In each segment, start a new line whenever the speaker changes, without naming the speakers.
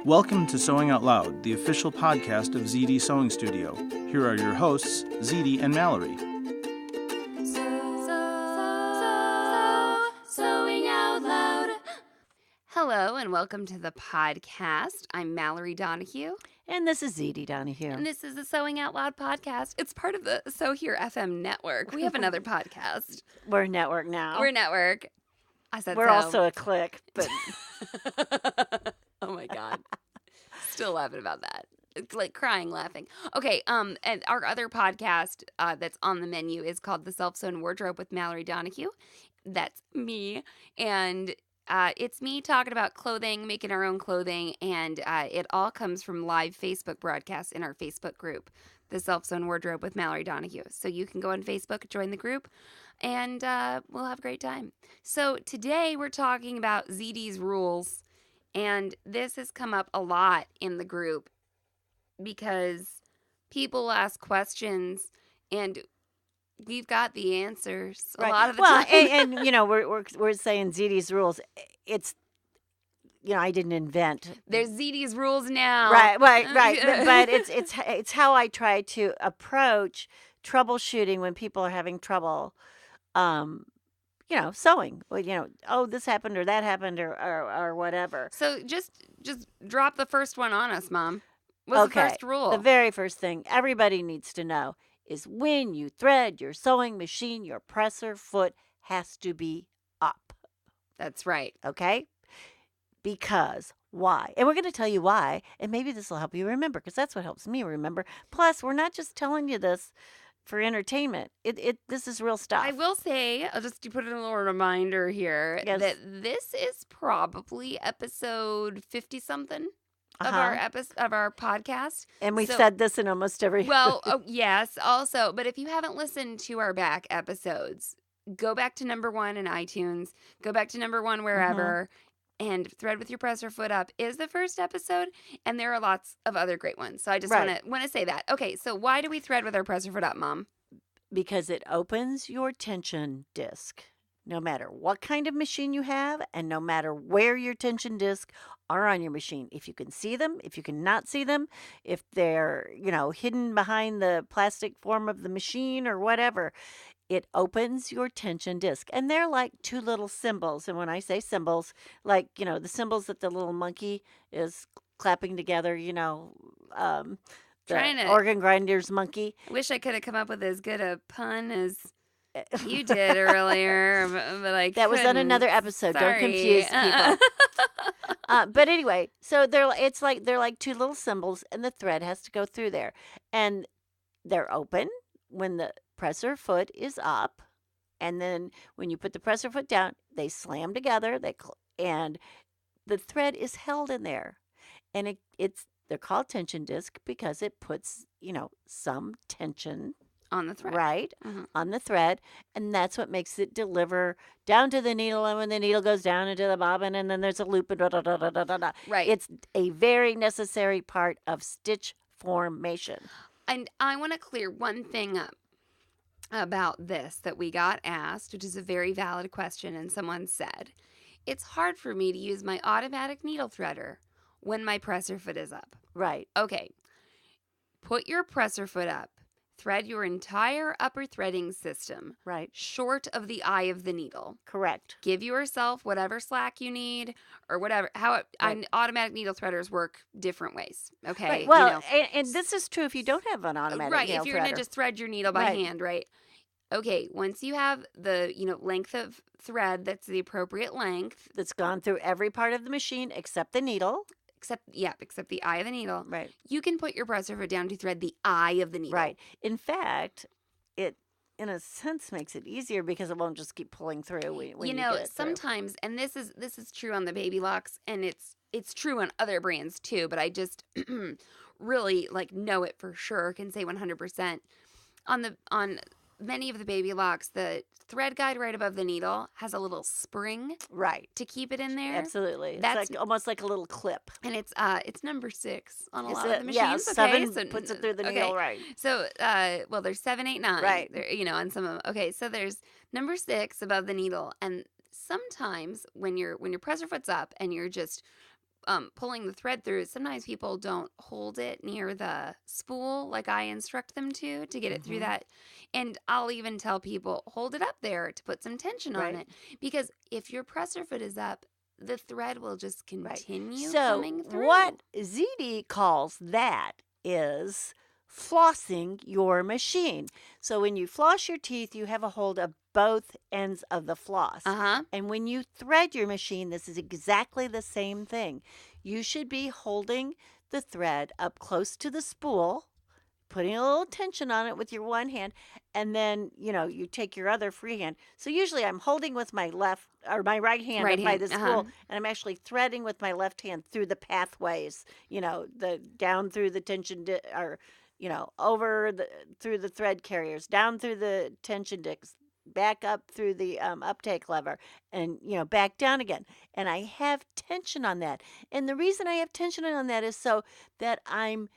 Welcome to Sewing Out Loud, the official podcast of Zede Sewing Studio. Here are your hosts, Zede and Mallory.
Sewing Out Loud. Hello and welcome to the podcast. I'm Mallory Donahue.
And this is Zede Donahue.
And this is the Sewing Out Loud podcast. It's part of the Sew Here FM network. We have another podcast.
We're a network now.
We're a network. I said
We're
so.
also a clique, but
oh my God. Still laughing about that. It's like crying, laughing. Okay, and our other podcast that's on the menu is called The Self-Sewn Wardrobe with Mallory Donahue. That's me. And it's me talking about clothing, making our own clothing, and it all comes from live Facebook broadcasts in our Facebook group, The Self-Sewn Wardrobe with Mallory Donahue. So you can go on Facebook, join the group, and we'll have a great time. So today we're talking about Zede's rules, and this has come up a lot in the group because people ask questions, and we've got the answers a lot of the time.
and you know, we're saying Zede's rules. It's, you know, I didn't invent.
There's Zede's rules now.
Right. But it's how I try to approach troubleshooting when people are having trouble. You know, sewing. Well, you know, oh, this happened or that happened or whatever.
So just drop the first one on us, Mom. What's the first rule?
The very first thing everybody needs to know is when you thread your sewing machine, your presser foot has to be up.
That's right.
Okay? Because why? And we're going to tell you why, and maybe this will help you remember, because that's what helps me remember. Plus, we're not just telling you this for entertainment. This is real stuff.
I will say, I'll just put in a little reminder here that this is probably episode 50-something of our podcast.
And we've said this in almost every...
Well, yes, also. But if you haven't listened to our back episodes, go back to number 1 in iTunes, go back to number 1 wherever, and Thread with Your Presser Foot Up is the first episode, and there are lots of other great ones. So I just want to say that. Okay, so why do we thread with our presser foot up, Mom?
Because it opens your tension disc. No matter what kind of machine you have, and no matter where your tension discs are on your machine. If you can see them, if you cannot see them, if they're, you know, hidden behind the plastic form of the machine or whatever, it opens your tension disc. And they're like two little symbols. And when I say symbols, like, you know, the symbols that the little monkey is clapping together, you know, the organ grinder's monkey.
I wish I could have come up with as good a pun as you did earlier, but I
that was on another episode.
Sorry.
Don't confuse people. But anyway, so they're like two little symbols, and the thread has to go through there, and they're open when the presser foot is up, and then when you put the presser foot down, they slam together. And the thread is held in there, and they're called tension disc because it puts, you know, some tension
on the thread.
Right, on the thread, and that's what makes it deliver down to the needle, and when the needle goes down into the bobbin, and then there's a loop, and da-da-da-da-da-da.
Right.
It's a very necessary part of stitch formation.
And I want to clear one thing up about this that we got asked, which is a very valid question, and someone said, it's hard for me to use my automatic needle threader when my presser foot is up.
Right.
Okay. Put your presser foot up. Thread your entire upper threading system short of the eye of the needle.
Correct.
Give yourself whatever slack you need or whatever. Automatic needle threaders work different ways. Okay.
Right. Well, you know. and this is true if you don't have an automatic needle threader.
Right. If you're going to just thread your needle by hand, right? Okay. Once you have the, you know, length of thread that's the appropriate length.
That's gone through every part of the machine except the needle.
Except the eye of the needle.
Right.
You can put your presser foot down to thread the eye of the needle.
Right. In fact, it, in a sense, makes it easier because it won't just keep pulling through when you know,
sometimes, and this is true on the Baby Locks, and it's true on other brands too, but I just really know it for sure, can say 100%. On many of the Baby Locks, the thread guide right above the needle has a little spring to keep it in there.
Absolutely. It's almost like a little clip.
And it's number 6 on a lot of the machines.
Yeah, 7 puts it through the needle, right.
So, there's 7, 8, 9.
Right.
There, you know, on some of them. Okay, so there's number 6 above the needle. And sometimes when your presser foot's up and you're just pulling the thread through, sometimes people don't hold it near the spool like I instruct them to get it through that. And I'll even tell people, hold it up there to put some tension on it. Because if your presser foot is up, the thread will just continue coming through.
So what Zede calls that is flossing your machine. So when you floss your teeth, you have a hold of both ends of the floss. And when you thread your machine, this is exactly the same thing. You should be holding the thread up close to the spool, putting a little tension on it with your one hand, and then, you take your other free hand. So usually I'm holding with my left or my right hand by the spool, and I'm actually threading with my left hand through the pathways, the down through the tension through the thread carriers, down through the tension discs, back up through the uptake lever, and back down again. And I have tension on that. And the reason I have tension on that is so that I'm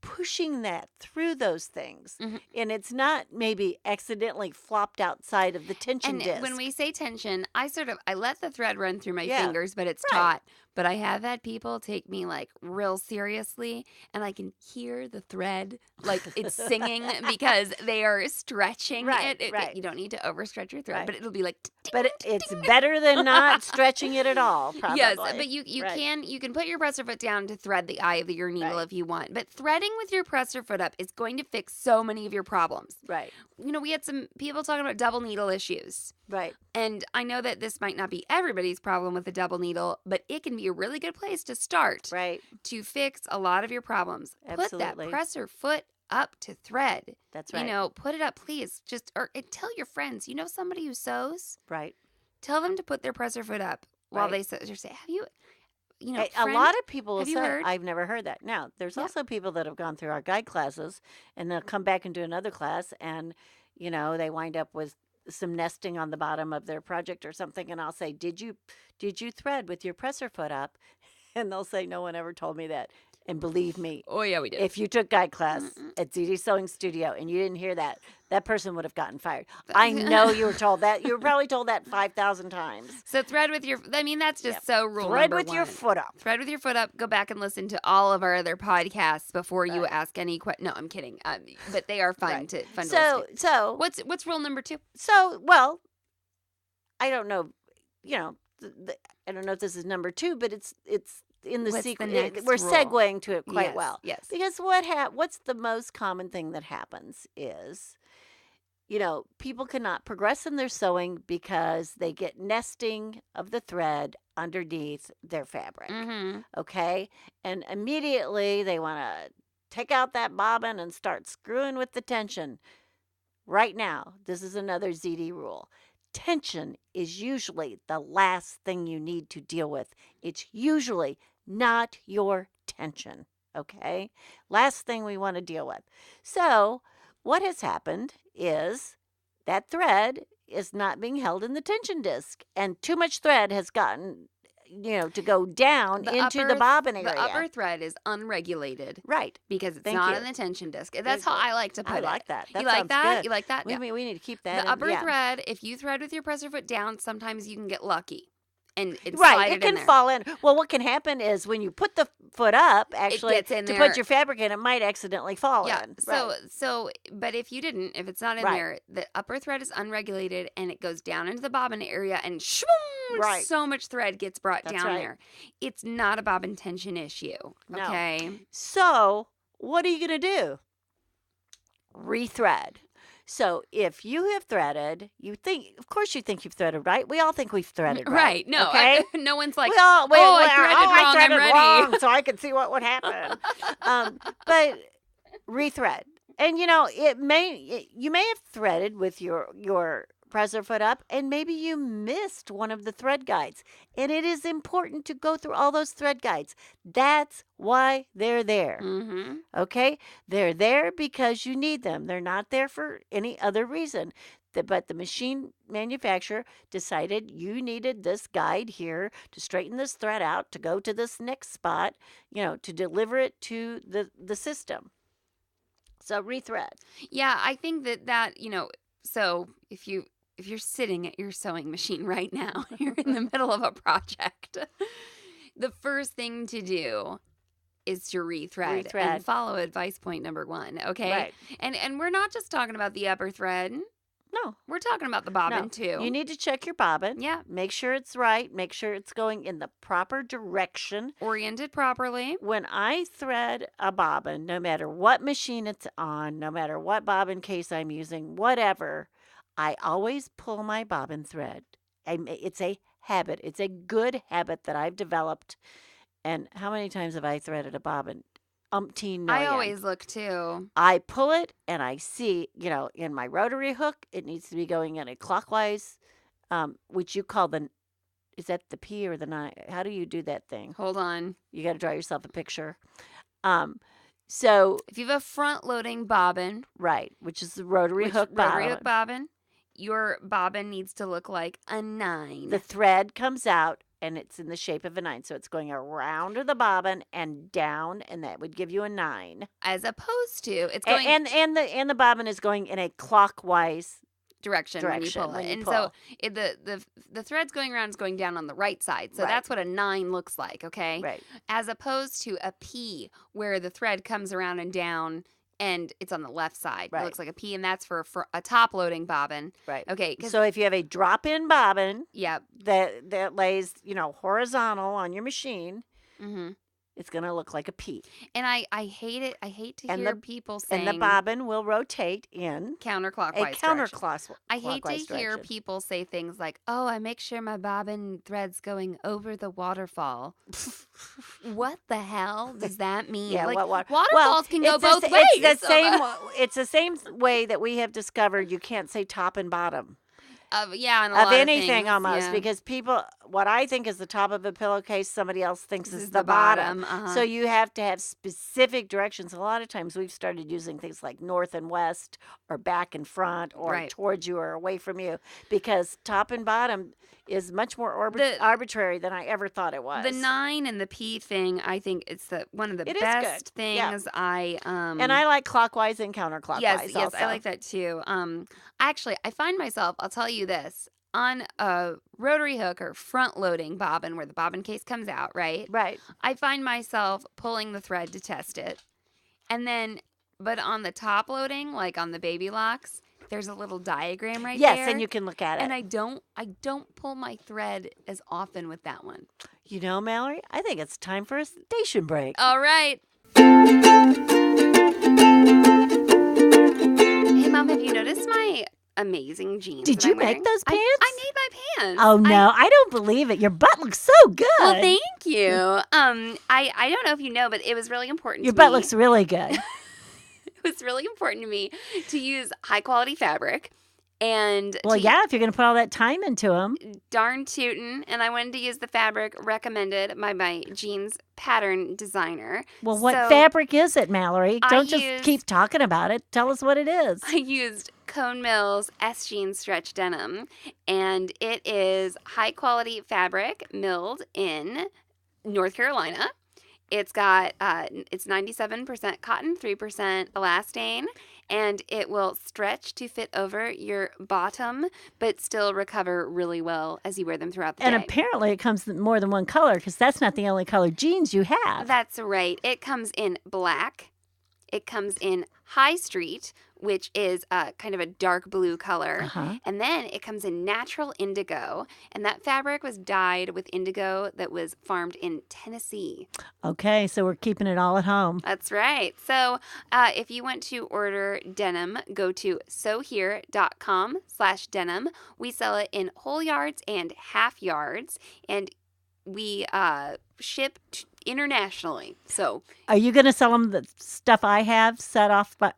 pushing that through those things, and it's not maybe accidentally flopped outside of the tension disc.
And when we say tension, I let the thread run through my fingers, but it's taut. But I have had people take me like real seriously, and I can hear the thread like it's singing because they are stretching it. You don't need to overstretch your thread, but it'll be like.
But it's better than not stretching it at all. Probably.
Yes, but you can put your presser foot down to thread the eye of your needle if you want. But threading with your presser foot up is going to fix so many of your problems.
Right.
We had some people talking about double needle issues.
Right.
And I know that this might not be everybody's problem with the double needle, but it can be a really good place to start.
Right.
To fix a lot of your problems.
Absolutely.
Put that presser foot up to thread.
That's right.
Put it up, please. Or tell your friends. Somebody who sews?
Right.
Tell them to put their presser foot up while they sew. Or say, have you...
a lot of people will
have you
say,
heard?
I've never heard that. Now, there's also people that have gone through our guide classes, and they'll come back and do another class, and, they wind up with some nesting on the bottom of their project or something, and I'll say, did you thread with your presser foot up? And they'll say, no one ever told me that. And believe me,
oh yeah, we did.
If you took guide class at Zede Sewing Studio and you didn't hear that, that person would have gotten fired. I know you were told that. You were probably told that 5,000 times.
So thread with your, that's just so rule
thread
number
with
one.
your foot up.
Thread with your foot up. Go back and listen to all of our other podcasts before you ask any questions. No, I'm kidding. But they are fun to listen to.
So
what's rule number 2?
So, well, I don't know, I don't know if this is number 2, but it's in the sequence. We're segueing to it quite well.
Yes.
Because what's the most common thing that happens is, people cannot progress in their sewing because they get nesting of the thread underneath their fabric. Okay? And immediately they want to take out that bobbin and start screwing with the tension. Right now, this is another Zede rule. Tension is usually the last thing you need to deal with. It's usually not your tension, okay? Last thing we want to deal with. So what has happened is that thread is not being held in the tension disc, and too much thread has gotten, to go down into the bobbin area.
The upper thread is unregulated.
Right.
Because it's not in the tension disc. That's how I like to put it.
I like that.
You like that?
Good.
You like that?
We need to keep that.
The upper thread, if you thread with your presser foot down, sometimes you can get lucky. And
it
can
can fall in. Well, what can happen is when you put the foot up, actually, to put your fabric in, it might accidentally fall in.
But if you didn't, if it's not in there, the upper thread is unregulated, and it goes down into the bobbin area, and so much thread gets brought down there. It's not a bobbin tension issue. Okay.
No. So what are you going to do? Rethread. So if you have threaded, of course you think you've threaded right. We all think we've threaded right.
Right. No,
okay?
No one's like,
I threaded
wrong,
wrong, so I could see what would happen. But rethread. And, you may have threaded with your presser foot up, and maybe you missed one of the thread guides. And it is important to go through all those thread guides. That's why they're there. Okay? They're there because you need them. They're not there for any other reason. But the machine manufacturer decided you needed this guide here to straighten this thread out, to go to this next spot, to deliver it to the system. So rethread.
Yeah, I think that so if you're sitting at your sewing machine right now, you're in the middle of a project. the first thing to do is to rethread. And follow advice point number 1, okay?
Right.
And we're not just talking about the upper thread.
No.
We're talking about the bobbin, too.
You need to check your bobbin.
Yeah.
Make sure it's right. Make sure it's going in the proper direction.
Oriented properly.
When I thread a bobbin, no matter what machine it's on, no matter what bobbin case I'm using, whatever, I always pull my bobbin thread. It's a habit. It's a good habit that I've developed. And how many times have I threaded a bobbin? Umpteen million.
I always look too.
I pull it and I see, in my rotary hook, it needs to be going in a clockwise, which you call is that the P or the 9? How do you do that thing?
Hold on.
You got to draw yourself a picture. So
if you have a front loading bobbin.
Right, which is the rotary hook bobbin.
Your bobbin needs to look like a 9.
The thread comes out and it's in the shape of a 9. So it's going around the bobbin and down, and that would give you a 9.
As opposed to it's going
and the bobbin is going in a clockwise
direction when you pull it. So the thread's going around is going down on the right side. So that's what a 9 looks like, okay?
Right.
As opposed to a P where the thread comes around and down and it's on the left side. Right. It looks like a P, and that's for a top-loading bobbin.
Right.
Okay.
So if you have a drop-in bobbin
yep.
that lays, horizontal on your machine,
mm-hmm.
it's going to look like a P.
And I hate it. I hate to hear people saying...
And the bobbin will rotate in...
counterclockwise. I hate to hear people say things like, oh, I make sure my bobbin thread's going over the waterfall. What the hell does that mean?
Yeah,
waterfalls can go both ways.
It's the same way that we have discovered you can't say top and bottom.
Of anything
almost,
yeah.
Because people, what I think is the top of a pillowcase, somebody else thinks is the bottom.
Uh-huh.
So you have to have specific directions. A lot of times we've started using things like north and west, or back and front, or towards you or away from you, because top and bottom is much more arbitrary than I ever thought it was.
The 9 and the P thing, I think it's one of the best things. Yeah.
And I like clockwise and counterclockwise.
Yes,
also.
I like that too. Actually, I find myself, I'll tell you this, on a rotary hook or front loading bobbin where the bobbin case comes out, right?
Right.
I find myself pulling the thread to test it. But on the top loading, like on the baby locks, there's a little diagram right there.
Yes, and you can look at it.
And I don't pull my thread as often with that one.
Mallory, I think it's time for a station break.
All right. Hey, Mom, have you noticed my amazing jeans?
Did you make those pants?
I made my pants.
Oh, no, I don't believe it. Your butt looks so good.
Well, thank you. I don't know if you know, but it was really important to me.
Your butt looks really good.
It was really important to me to use high-quality fabric. And
if you're going to put all that time into them.
Darn tootin'. And I wanted to use the fabric recommended by my jeans pattern designer.
Well, what fabric is it, Mallory? Don't just keep talking about it. Tell us what it is.
I used Cone Mills S Jeans stretch denim. And it is high-quality fabric milled in North Carolina. It's got, it's 97% cotton, 3% elastane, and it will stretch to fit over your bottom, but still recover really well as you wear them throughout the day.
And apparently it comes in more than one color, because that's not the only color jeans you have.
That's right. It comes in black. It comes in High Street, which is kind of a dark blue color.
Uh-huh.
And then it comes in natural indigo. And that fabric was dyed with indigo that was farmed in Tennessee.
Okay, so we're keeping it all at home.
That's right. So if you want to order denim, go to sewhere.com/denim. We sell it in whole yards and half yards. And we ship internationally. So
are you going to sell them the stuff I have set off for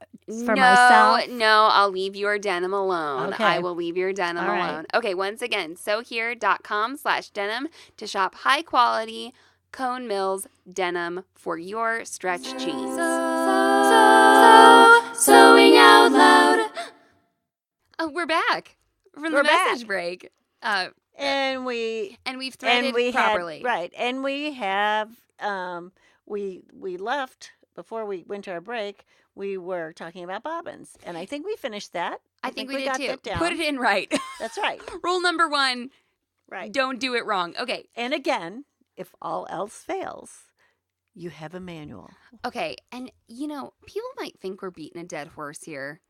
myself?
No, I'll leave your denim alone.
Okay.
I will leave your denim
All
alone.
right.
Okay, once again, sewhere.com/denim to shop high quality Cone Mills denim for your stretch jeans. Sewing out loud. Oh, we're back from the message break.
And we've
threaded properly.
And we have we left before we went to our break. We were talking about bobbins, and I think we finished that.
I think we did
got
too.
that down.
Put it in right.
That's right.
Rule number 1.
Right.
Don't do it wrong. Okay.
And again, if all else fails, you have a manual.
Okay, and people might think we're beating a dead horse here.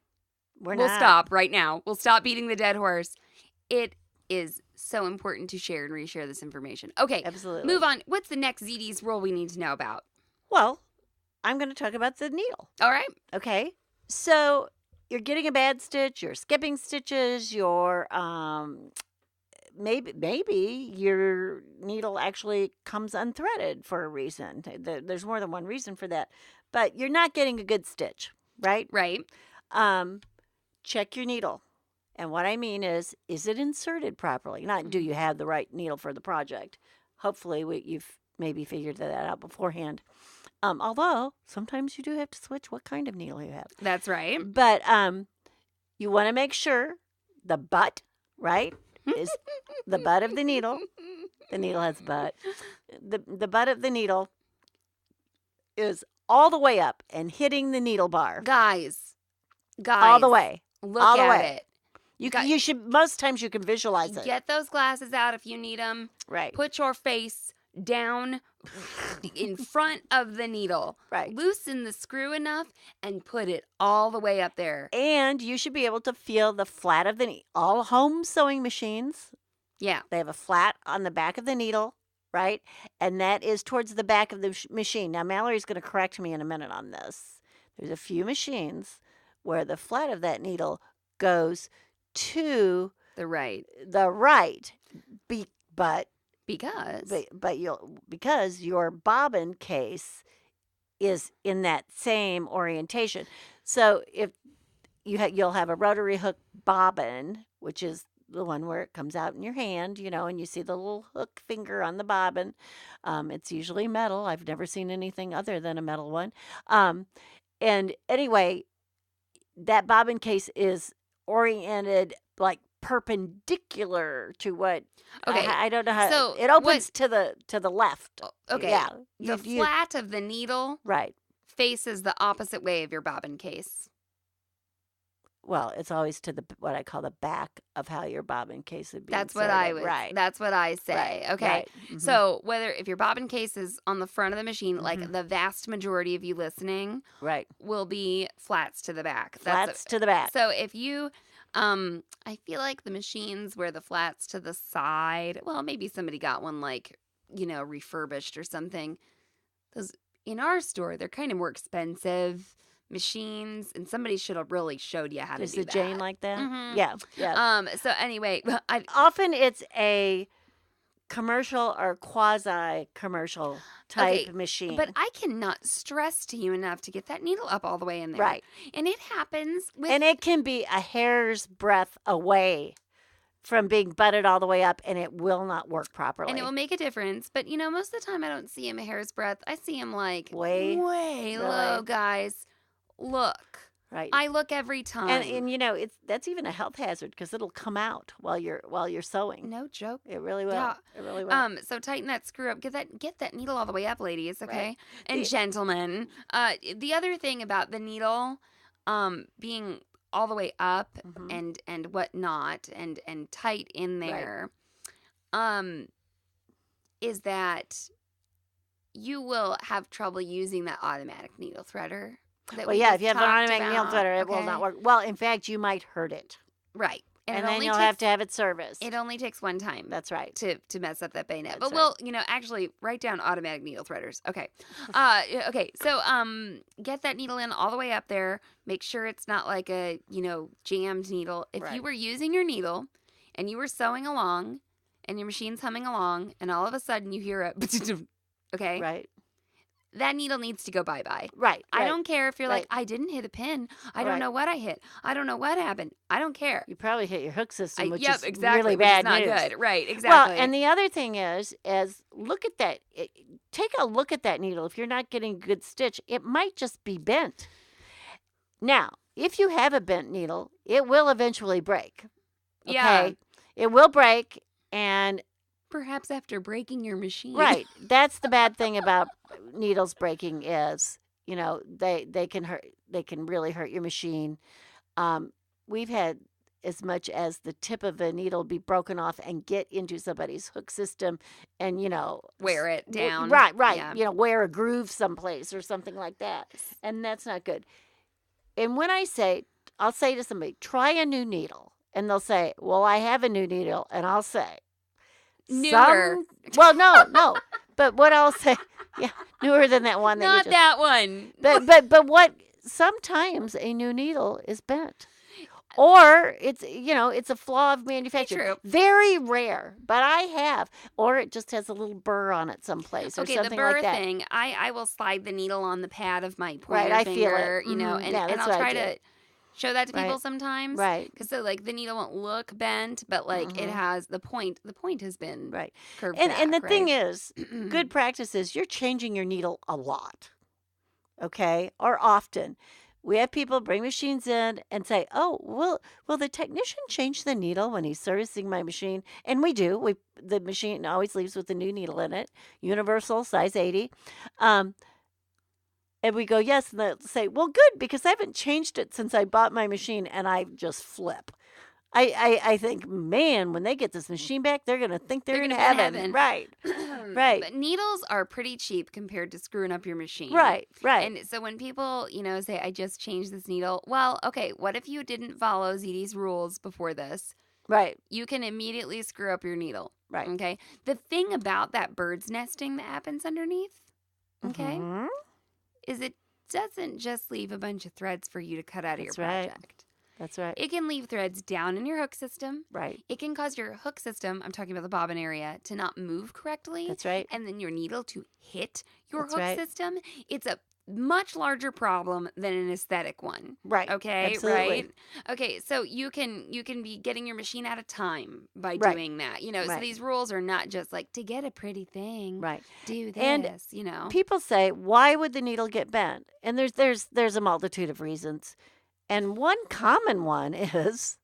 We'll
not. Stop right now. We'll stop beating the dead horse. It is so important to share and reshare this information. Okay,
Absolutely.
move on. What's the next Zede's rule we need to know about?
Well, I'm going to talk about the needle.
All right.
Okay. So you're getting a bad stitch, you're skipping stitches, you're maybe your needle actually comes unthreaded for a reason. There's more than one reason for that. But you're not getting a good stitch, right?
Right.
Check your needle. And what I mean is it inserted properly? Not do you have the right needle for the project? Hopefully you've maybe figured that out beforehand. Although sometimes you do have to switch what kind of needle you have.
That's right.
But you want to make sure the butt, right, is the butt of the needle. The needle has a butt. The butt of the needle is all the way up and hitting the needle bar.
Guys.
All the way.
Look
all the
at
way.
it.
You should, most times you can visualize it.
Get those glasses out if you need them.
Right.
Put your face down in front of the needle.
Right.
Loosen the screw enough and put it all the way up there.
And you should be able to feel the flat of the needle. All home sewing machines,
Yeah.
they have a flat on the back of the needle, right? And that is towards the back of the machine. Now, Mallory's going to correct me in a minute on this. There's a few machines where the flat of that needle goes to
The right.
the right, but because your bobbin case is in that same orientation. So if you'll have a rotary hook bobbin, which is the one where it comes out in your hand, and you see the little hook finger on the bobbin. It's usually metal. I've never seen anything other than a metal one. And anyway, that bobbin case is oriented like perpendicular to what.
Okay.
I don't know how.
So
it opens to the left.
Okay.
Yeah.
The flat of the needle
right.
faces the opposite way of your bobbin case.
Well, it's always to what I call the back of how your bobbin case would be.
That's what I would.
Right.
That's what I say.
Right.
Okay.
Right. Mm-hmm.
So if your bobbin case is on the front of the machine, like the vast majority of you listening,
right,
will be flats to the back.
Flats to the back.
So if you, I feel like the machines where the flats to the side. Well, maybe somebody got one like refurbished or something. Those in our store, they're kind of more expensive machines, and somebody should have really showed you how to do that.
Is the Jane like that?
Mm-hmm.
Yeah.
So anyway,
often it's a commercial or quasi-commercial type machine.
But I cannot stress to you enough to get that needle up all the way in there.
Right.
And it happens with...
And it can be a hair's breadth away from being butted all the way up, and it will not work properly.
And it will make a difference. But, most of the time I don't see him a hair's breadth. I see him like
way
low, guys. Look.
Right.
I look every time.
And that's even a health hazard because it'll come out while you're sewing.
No joke.
It really will.
Yeah.
It really will.
So tighten that screw up. Get that needle all the way up, ladies, okay?
Right.
And gentlemen. The other thing about the needle being all the way up and whatnot and tight in there is that you will have trouble using that automatic needle threader.
Well, yeah, if you have an automatic needle threader, it will not work. Well, in fact, you might hurt it.
Right.
And then you'll have to have it serviced.
It only takes one time.
That's right.
To mess up that bayonet.
That's
but actually write down automatic needle threaders. Okay. Okay. So, get that needle in all the way up there. Make sure it's not like a, jammed needle. If you were using your needle and you were sewing along and your machine's humming along and all of a sudden you hear a okay.
Right.
That needle needs to go bye-bye.
Right.
I don't care if you're like, I didn't hit a pin. I don't know what I hit. I don't know what happened. I don't care.
You probably hit your hook system, which is
exactly,
really
which
bad
is not
news.
good. Right, exactly.
Well, and the other thing is look at that. Take a look at that needle. If you're not getting a good stitch, it might just be bent. Now, if you have a bent needle, it will eventually break. Okay?
Yeah.
It will break, and
perhaps after breaking your machine.
right. That's the bad thing about needles breaking is, they can hurt. They can really hurt your machine. We've had as much as the tip of a needle be broken off and get into somebody's hook system and,
wear it down.
Right.
Yeah.
Wear a groove someplace or something like that. And that's not good. And when I'll say to somebody, try a new needle. And they'll say, well, I have a new needle. And I'll say,
newer.
Well, no. But what I'll say, yeah, newer than that one.
Not that one.
But what, sometimes a new needle is bent. Or it's a flaw of manufacture.
True.
Very rare, but I have. Or it just has a little burr on it someplace or something
the burr
like that.
thing, I will slide the needle on the pad of my pointer
I
finger,
feel it.
and
that's
I'll
what I
try
do.
to show that to people sometimes.
Right.
Because so the needle won't look bent, but it has the point has been curved back,
and the thing is, good practice is you're changing your needle a lot. Okay? Or often. We have people bring machines in and say, oh, will the technician change the needle when he's servicing my machine? And we do. The machine always leaves with a new needle in it, universal, size 80. And we go, yes. And they'll say, well, good, because I haven't changed it since I bought my machine. And I just flip. I think, man, when they get this machine back, they're going to think they're in heaven. Right. Right.
But needles are pretty cheap compared to screwing up your machine.
Right.
And so when people, say, I just changed this needle, well, okay, what if you didn't follow Zede's rules before this?
Right.
You can immediately screw up your needle.
Right.
Okay. The thing about that bird's nesting that happens underneath, okay, is it doesn't just leave a bunch of threads for you to cut out of your project.
That's right.
It can leave threads down in your hook system.
Right.
It can cause your hook system, I'm talking about the bobbin area, to not move correctly.
That's right.
And then your needle to hit your
That's
hook
right.
system. It's a much larger problem than an aesthetic one.
Right.
Okay.
Absolutely.
Right. Okay. So you can be getting your machine out of time by
Right.
doing that.
Right.
So these rules are not just like to get a pretty thing.
Right.
Do this.
And people say, why would the needle get bent? And there's a multitude of reasons. And one common one is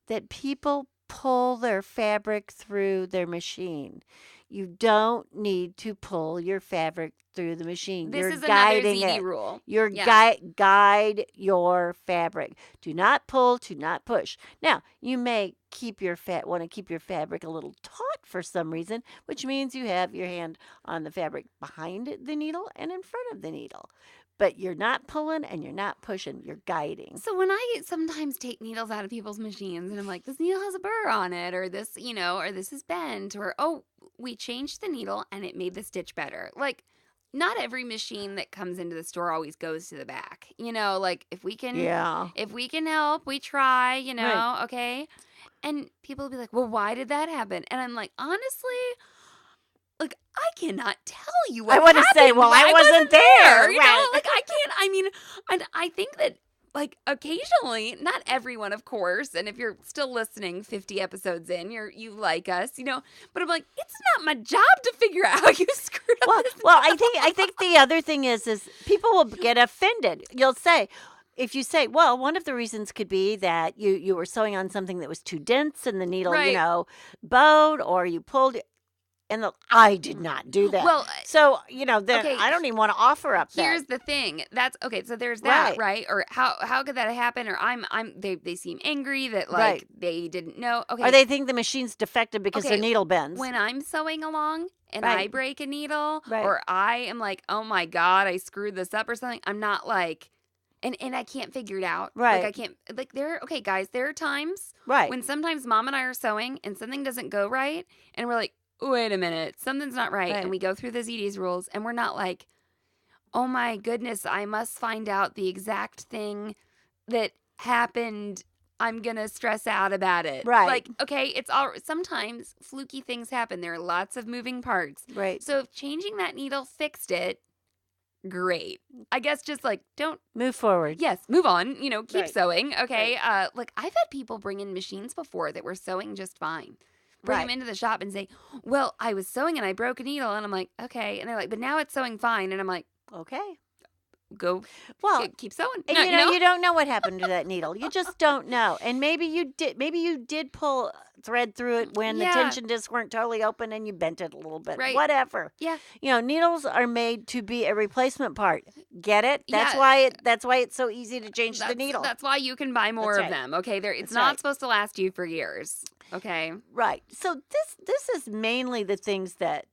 that people pull their fabric through their machine. You don't need to pull your fabric through the machine.
This
You're
is another
guiding
ZD
it.
rule.
You're guide your fabric. Do not pull, do not push. Now, you may want to keep your fabric a little taut for some reason, which means you have your hand on the fabric behind the needle and in front of the needle. But you're not pulling and you're not pushing. You're guiding.
So when I sometimes take needles out of people's machines and I'm like, this needle has a burr on it, or this, or this is bent, or, oh, we changed the needle and it made the stitch better. Like, not every machine that comes into the store always goes to the back. Like if we can help, we try,
Right.
okay? And people will be like, well, why did that happen? And I'm like, honestly, like, I cannot tell you what happened.
I want to say, well, I wasn't there. Right.
Like, I can't, and I think that, like, occasionally, not everyone, of course, and if you're still listening 50 episodes in, you like us, but I'm like, it's not my job to figure out how you screwed up this
I think the other thing is people will get offended. You'll say, if you say, well, one of the reasons could be that you were sewing on something that was too dense and the needle,
Right.
bowed, or you pulled it. And I did not do that.
Well,
so, then
okay,
I don't even want to offer up that.
Here's the thing. That's okay. So there's that, right? Or how could that happen? Or they seem angry that
Right.
they didn't know. Okay.
Or they think the machine's defective because their needle bends.
When I'm sewing along and
Right.
I break a needle,
Right.
or I am like, oh my God, I screwed this up or something, I'm not like, and I can't figure it out.
Right.
Like I can't, like okay, guys, there are times
Right.
when sometimes Mom and I are sewing and something doesn't go right. And we're like, wait a minute, something's not right.
Right.
And we go through the ZD's rules and we're not like, oh my goodness, I must find out the exact thing that happened. I'm going to stress out about it.
Right.
Like, okay, sometimes fluky things happen. There are lots of moving parts.
Right.
So if changing that needle fixed it, great. I guess just like don't
Move forward.
Yes, move on. Keep
Right.
sewing. Okay. Like I've had people bring in machines before that were sewing just fine. Bring them
Right.
into the shop and say, well, I was sewing and I broke a needle. And I'm like, okay. And they're like, but now it's sewing fine. And I'm like,
Okay.
go
Well,
keep sewing.
and
No,
you don't know what happened to that needle. You just don't know. And maybe you did pull thread through it when the
Yeah.
tension discs weren't totally open and you bent it a little bit.
Right.
Whatever.
Yeah.
Needles are made to be a replacement part. Get it? That's
Yeah.
why it's so easy to change the needle.
That's why you can buy more
That's
of
right.
them. Okay, it's
That's
not
right.
supposed to last you for years. Okay.
Right. So this is mainly the things that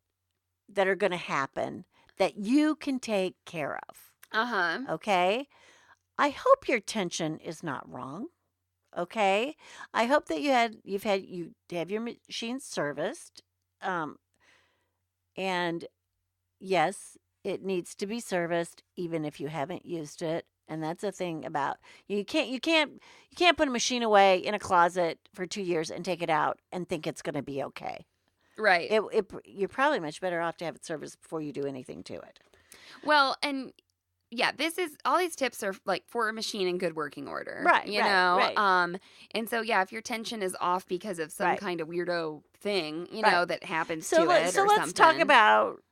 are going to happen that you can take care of.
Uh-huh.
Okay? I hope your tension is not wrong. Okay? I hope that you have your machine serviced. And yes, it needs to be serviced even if you haven't used it. And that's the thing about you can't put a machine away in a closet for 2 years and take it out and think it's going to be okay.
Right.
You're probably much better off to have it serviced before you do anything to it.
Well, and yeah, all these tips are like for a machine in good working order.
Right,
You
right,
know?
right.
And so yeah, if your tension is off because of some
Right.
kind of weirdo thing,
Right.
that happens
So
to it or
let's talk
something.
about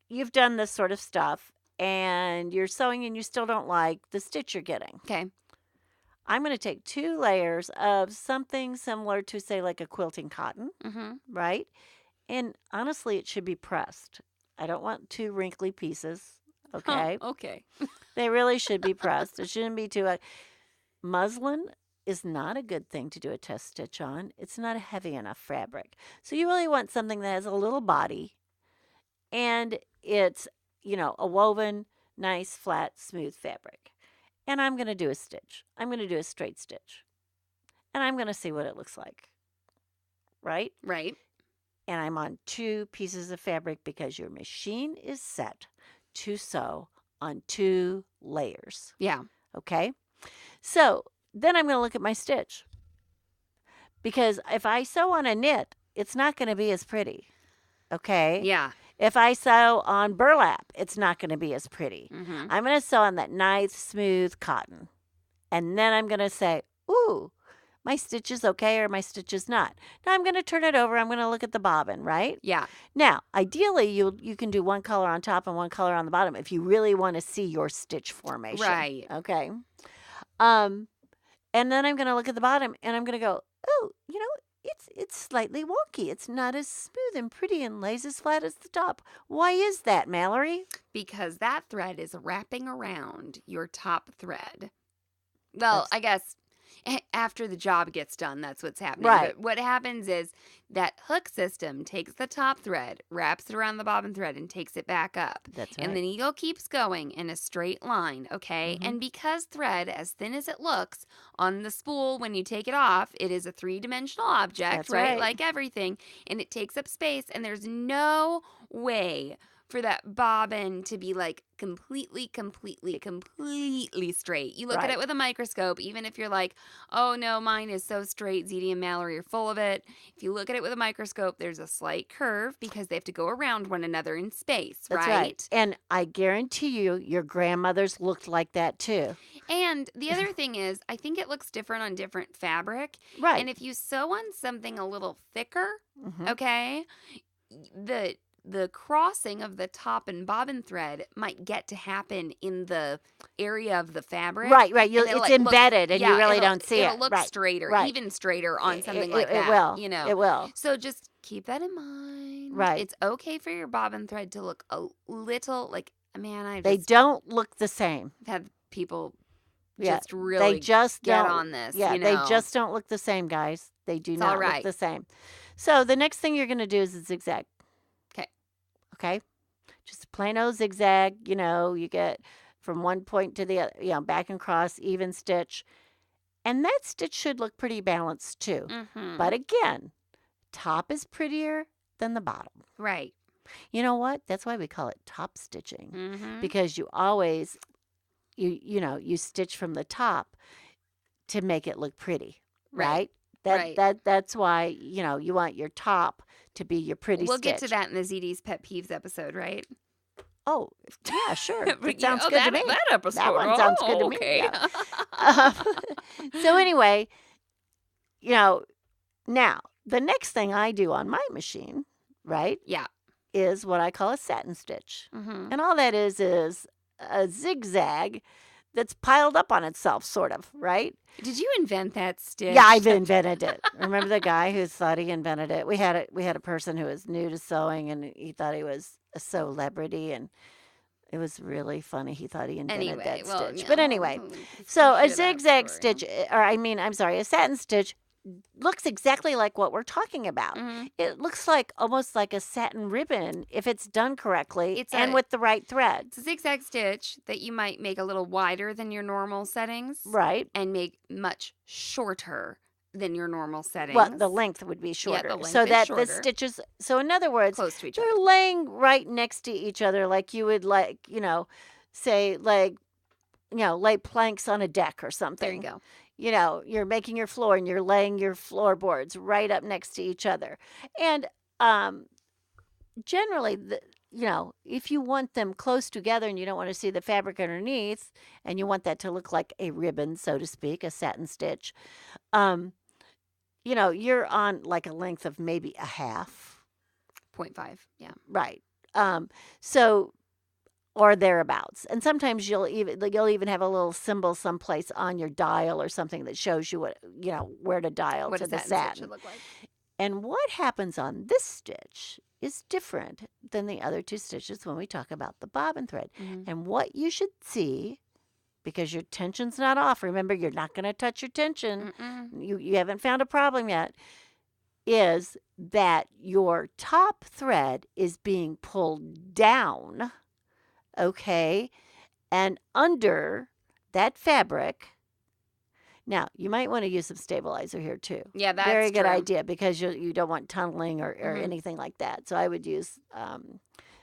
you've done this sort of stuff and you're sewing and you still don't like the stitch you're getting.
Okay.
I'm going to take 2 layers of something similar to, say, like a quilting cotton,
Mm-hmm.
right? And honestly, it should be pressed. I don't want 2 wrinkly pieces, okay?
Okay.
They really should be pressed. It shouldn't be too... muslin is not a good thing to do a test stitch on. It's not a heavy enough fabric. So you really want something that has a little body and it's, a woven, nice, flat, smooth fabric. And I'm going to do a stitch. I'm going to do a straight stitch. And I'm going to see what it looks like. Right?
Right.
And I'm on 2 pieces of fabric because your machine is set to sew on 2 layers.
Yeah.
Okay? So then I'm going to look at my stitch. Because if I sew on a knit, it's not going to be as pretty. Okay?
Yeah.
If I sew on burlap, it's not going to be as pretty.
Mm-hmm.
I'm going to sew on that nice, smooth cotton. And then I'm going to say, ooh, my stitch is okay or my stitch is not. Now I'm going to turn it over. I'm going to look at the bobbin, right?
Yeah.
Now, ideally, you can do one color on top and one color on the bottom if you really want to see your stitch formation.
Right.
Okay. And then I'm going to look at the bottom and I'm going to go, oh, it's slightly wonky. It's not as smooth and pretty and lays as flat as the top. Why is that, Mallory?
Because that thread is wrapping around your top thread. Well, I guess after the job gets done, that's what's happening.
Right.
But what happens is that hook system takes the top thread, wraps it around the bobbin thread, and takes it back up.
That's right.
And the needle keeps going in a straight line, okay?
Mhm.
And because thread, as thin as it looks, on the spool, when you take it off, it is a 3-dimensional object,
That's
right?
right.
Like everything. And it takes up space, and there's no way for that bobbin to be like completely straight. You look at
Right.
it with a microscope, even if you're like, oh no, mine is so straight, Zede and Mallory are full of it. If you look at it with a microscope, there's a slight curve because they have to go around one another in space,
That's right. And I guarantee you, your grandmothers looked like that too.
And the other thing is, I think it looks different on different fabric.
Right.
And if you sew on something a little thicker,
Mhm.
okay, the crossing of the top and bobbin thread might get to happen in the area of the fabric.
Right.
And it'll,
It's
like, look-
embedded and you
yeah,
really
it'll-
don't see it.
It'll look
Right.
straighter,
Right.
even straighter on something like
it
that.
will.
You know,
It will.
So just keep that in mind.
Right.
It's okay for your bobbin thread to look a little like, man,
They don't look the same.
I've had people
Yeah.
just really
They just
get
don't.
on this.
Yeah,
you know?
they just don't look the same, guys. They do
It's
not
all right.
look the same. So the next thing you're going to do is a zigzag.
'Kay.
Okay? Just a plain old zigzag. You get from one point to the other, back and cross, even stitch. And that stitch should look pretty balanced too.
Mhm.
But again, top is prettier than the bottom.
Right.
You know what? That's why we call it top stitching.
Mm-hmm.
Because you always, you stitch from the top to make it look pretty, right?
Right.
That's why, you want your top to be your pretty
We'll
stitch.
get to that in the ZD's Pet Peeves episode, right?
Oh, yeah, sure.
But
It sounds
oh,
good
that,
to me.
That episode.
That one sounds good to me.
Okay.
Yeah. So anyway, now the next thing I do on my machine, right,
Yeah.
is what I call a satin stitch.
Mm-hmm.
And all that is a zigzag that's piled up on itself, sort of, right?
Did you invent that stitch?
Yeah, I've invented it. Remember the guy who thought he invented it? We had a person who was new to sewing, and he thought he was a celebrity, and it was really funny. He thought he invented that stitch.
yeah,
But anyway, so a zigzag stitch, a satin stitch looks exactly like what we're talking about.
Mhm.
It looks like almost like a satin ribbon if it's done correctly with the right thread.
It's a zigzag stitch that you might make a little wider than your normal settings.
Right.
And make much shorter than your normal settings.
Well, the length would be shorter.
the length
so
is
that
shorter.
the stitches, so in other words,
Close to each
they're
other.
laying right next to each other like you would lay planks on a deck or something.
There you go.
You're making your floor and you're laying your floorboards right up next to each other. And generally, if you want them close together and you don't want to see the fabric underneath and you want that to look like a ribbon, so to speak, a satin stitch, you're on like a length of maybe a half.
0.5, yeah.
Right. Or thereabouts. And sometimes you'll even have a little symbol someplace on your dial or something that shows you where to dial
What
to
does
the
that
satin.
stitch look like?
And what happens on this stitch is different than the other two stitches when we talk about the bobbin thread.
Mhm.
And what you should see, because your tension's not off, remember, you're not going to touch your tension. You haven't found a problem yet, is that your top thread is being pulled down, okay, and under that fabric. Now, you might want to use some stabilizer here too.
Yeah, that's
very good
true.
idea, because you don't want tunneling or
Mhm.
anything like that. So I would use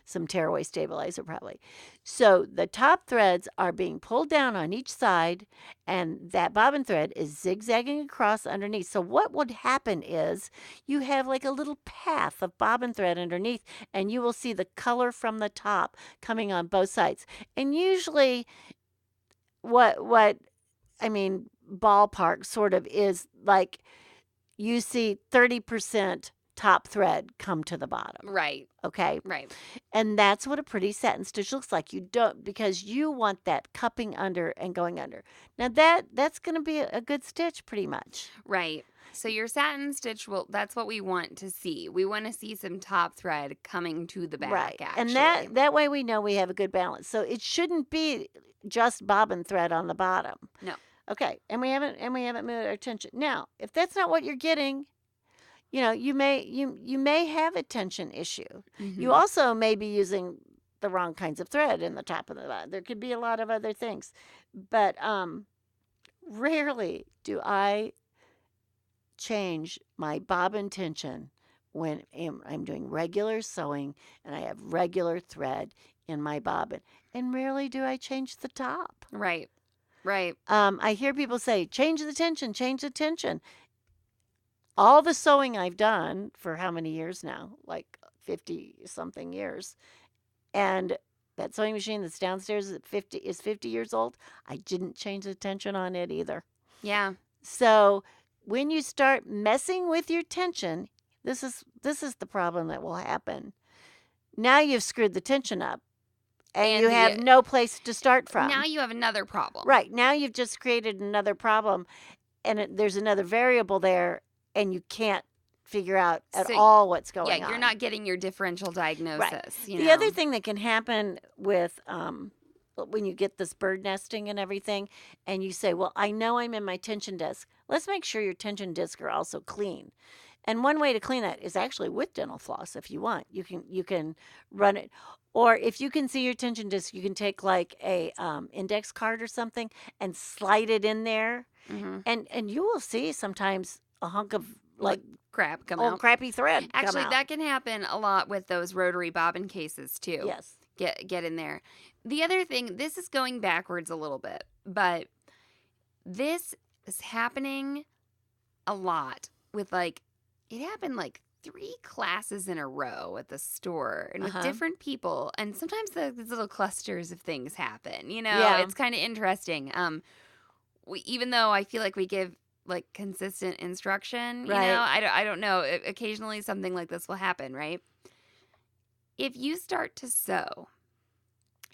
some tearaway stabilizer probably. So the top threads are being pulled down on each side, and that bobbin thread is zigzagging across underneath. So what would happen is you have like a little path of bobbin thread underneath, and you will see the color from the top coming on both sides. And usually ballpark sort of is like you see 30% top thread come to the bottom.
Right.
Okay.
Right.
And that's what a pretty satin stitch looks like. You don't, because you want that cupping under and going under. Now that's going to be a good stitch pretty much.
Right. So your satin stitch that's what we want to see. We want to see some top thread coming to the back,
right.
actually.
And that way we know we have a good balance. So it shouldn't be just bobbin thread on the bottom.
No.
Okay. And we haven't moved our tension. Now, if that's not what you're getting, you may have a tension issue.
Mhm.
You also may be using the wrong kinds of thread in the top of the bottom. There could be a lot of other things. But rarely do I change my bobbin tension when I'm doing regular sewing and I have regular thread in my bobbin. And rarely do I change the top.
Right. Right.
I hear people say, change the tension, change the tension. All the sewing I've done for how many years now? Like 50-something years. And that sewing machine that's downstairs is 50 years old. I didn't change the tension on it either.
Yeah.
So when you start messing with your tension, this is the problem that will happen. Now you've screwed the tension up. And you have no place to start from.
Now you have another problem.
Right. Now you've just created another problem. And there's another variable there. And you can't figure out at all what's going on.
Yeah, you're not getting your differential diagnosis.
Right.
You
The
know?
other thing that can happen with when you get this bird nesting and everything, and you say, well, I know I'm in my tension disc. Let's make sure your tension discs are also clean. And one way to clean that is actually with dental floss if you want. You can run it. Or if you can see your tension disc, you can take like a index card or something and slide it in there.
Mm-hmm.
And you will see sometimes a hunk of like
crap come
old
out.
crappy thread.
Actually, that can happen a lot with those rotary bobbin cases too.
Yes.
Get in there. The other thing, this is going backwards a little bit, but this is happening a lot with it happened 3 classes in a row at the store and with different people, and sometimes these little clusters of things happen.
Yeah.
It's kind of interesting. Even though I feel like we give consistent instruction,
Right.
I don't know. Occasionally something like this will happen, right? If you start to sew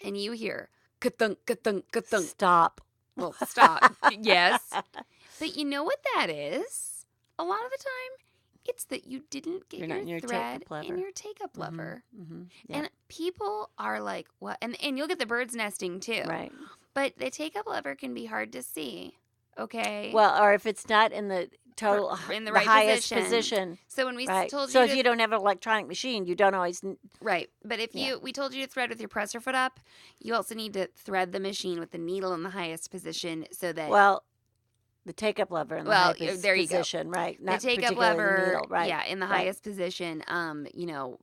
and you hear ka-thunk, ka-thunk, ka-thunk.
Stop.
Well, stop. Yes. But you know what that is? A lot of the time, it's that you didn't get your thread in your take-up lever.
Mm-hmm. Yeah.
And people are like, what? And you'll get the birds nesting, too.
Right.
But the take-up lever can be hard to see. Okay?
Well, or if it's not in the total,
in the
the
right
highest position.
So when we
Right.
told you
So
to,
if you don't have an electronic machine, you don't always.
right. But if we told you to thread with your presser foot up, you also need to thread the machine with the needle in the highest position so that.
Well, the take-up lever in the highest
there you
position,
go.
right? Not
the take-up
particularly
lever,
the needle, right?
Yeah, in the highest position,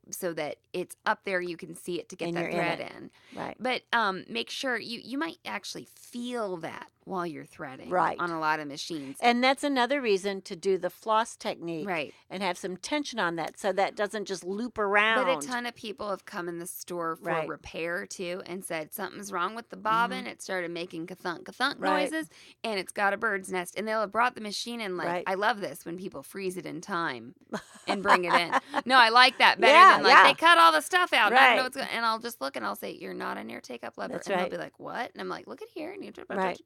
so that it's up there, you can see it to get
And
that
you're
thread
in
in.
Right.
But make sure you might actually feel that while you're threading,
Right.
on a lot of machines.
And that's another reason to do the floss technique,
Right.
and have some tension on that, so that doesn't just loop around.
But a ton of people have come in the store for
Right.
repair too and said something's wrong with the bobbin. It started making ka-thunk
Right.
noises, and it's got a bird's nest. And they'll have brought the machine in like,
Right.
I love this when people freeze it in time and bring it in. No, I like that better
Yeah,
than like
yeah.
they cut all the stuff out. And I
Right.
know it's and I'll just look and I'll say, you're not on your take-up lever.
That's
and they'll
right.
be like, what? And I'm like, look at here. And,
Right.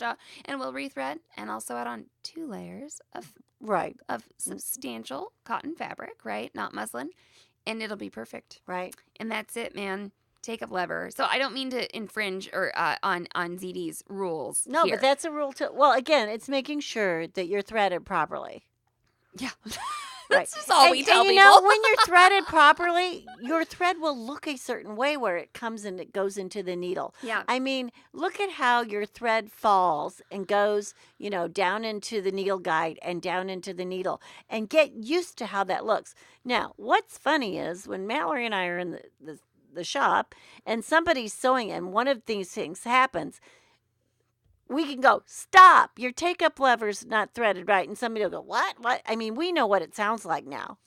and we'll rethread and I'll sew it on 2 layers
Right.
of substantial cotton fabric, right? Not muslin. And it'll be perfect.
Right.
And that's it, man. Take up lever. So I don't mean to infringe or on Zede's rules.
No,
here.
but that's a rule too. Well, again, it's making sure that you're threaded properly.
Yeah.
Right.
That's just all we tell
and
people.
you know, when you're threaded properly, your thread will look a certain way where it comes and it goes into the needle.
Yeah.
I mean, look at how your thread falls and goes, down into the needle guide and down into the needle, and get used to how that looks. Now, what's funny is when Mallory and I are in the shop and somebody's sewing and one of these things happens, we can go, stop, your take-up lever's not threaded right. And somebody will go, what? I mean, we know what it sounds like now.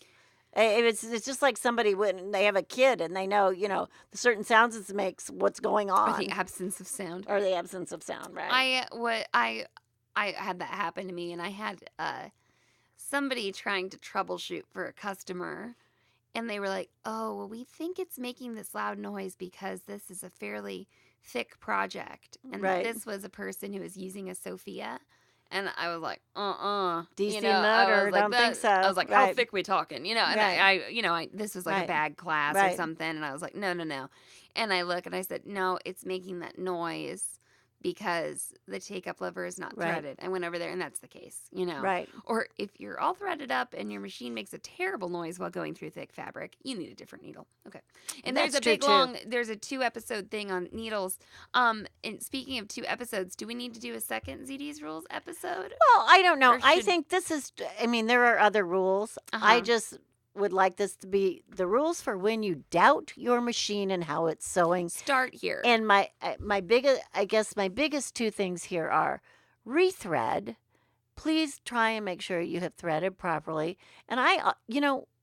It's just like somebody when they have a kid and they know, the certain sounds it makes, what's going on.
Or the absence of sound.
Or the absence of sound, right?
I had that happen to me, and I had somebody trying to troubleshoot for a customer, and they were like, oh, well, we think it's making this loud noise because this is a fairly thick project. And
Right.
this was a person who was using a Sophia. And I was like,
DC
I
motor,
was like,
don't think so.
I was like,
Right.
how thick we talking? And
Right.
this was like
Right.
a bag class or
Right.
something. And I was like, no. And I look and I said, no, it's making that noise because the take-up lever is not
Right.
threaded. I went over there and that's the case,
Right.
Or if you're all threaded up and your machine makes a terrible noise while going through thick fabric, you need a different needle. Okay. And
That's
there's a
true, too.
there's a 2-episode thing on needles. And speaking of 2 episodes, do we need to do a second ZD's Rules episode?
Well, I don't know.
Or
I
should-
think there are other rules. I
Uh-huh.
just would like this to be the rules for when you doubt your machine and how it's sewing.
Start here.
And my biggest 2 things here are rethread. Please try and make sure you have threaded properly. And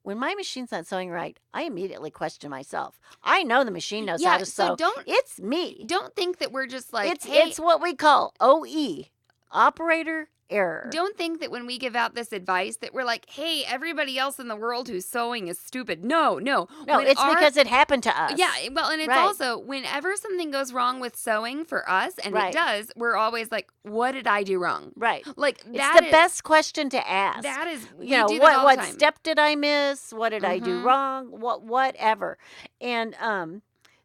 when my machine's not sewing right, I immediately question myself. I know the machine knows how to sew. It's me.
Don't think that we're just like,
It's what we call OE, operator error.
Don't think that when we give out this advice that we're like, hey, everybody else in the world who's sewing is stupid. No.
No, it's because it happened to us.
Yeah, well, and it's
Right.
also whenever something goes wrong with sewing for us, and
Right.
it does, we're always like, what did I do wrong?
Right.
Like
It's
that
the best question to ask.
That is, we
do
that all the
what
time.
step did I miss? What did I do
Mhm.
wrong? Whatever. And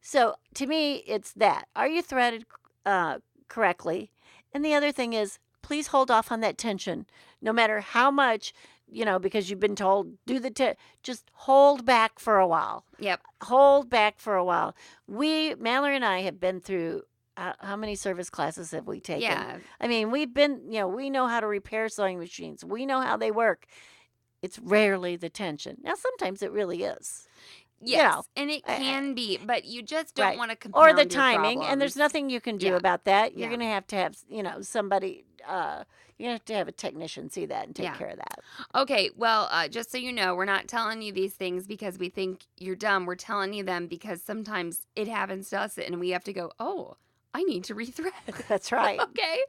so to me, it's that. Are you threaded correctly? And the other thing is, please hold off on that tension, no matter how much, because you've been told just hold back for a while.
Yep.
Hold back for a while. Mallory and I have been through. How many service classes have we taken?
Yeah.
I mean, we've been, we know how to repair sewing machines. We know how they work. It's rarely the tension. Now, sometimes it really is.
Yes, and it can be, but you just don't
Right.
want to
Or
compound
the
your
timing, and there's
problems.
nothing you can do
Yeah.
about that.
Yeah.
You're going to have, somebody, you have to have a technician see that and take
Yeah.
care of that.
Okay, well, just so you know, we're not telling you these things because we think you're dumb. We're telling you them because sometimes it happens to us and we have to go, oh, I need to rethread.
That's right.
Okay.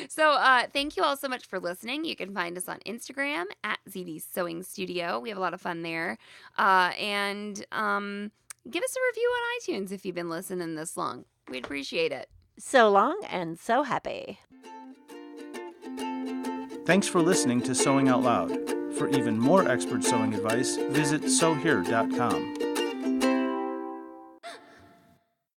So thank you all so much for listening. You can find us on Instagram at Zede's Sewing Studio. We have a lot of fun there. And give us a review on iTunes if you've been listening this long. We'd appreciate it.
So long and so happy.
Thanks for listening to Sewing Out Loud. For even more expert sewing advice, visit sewhere.com.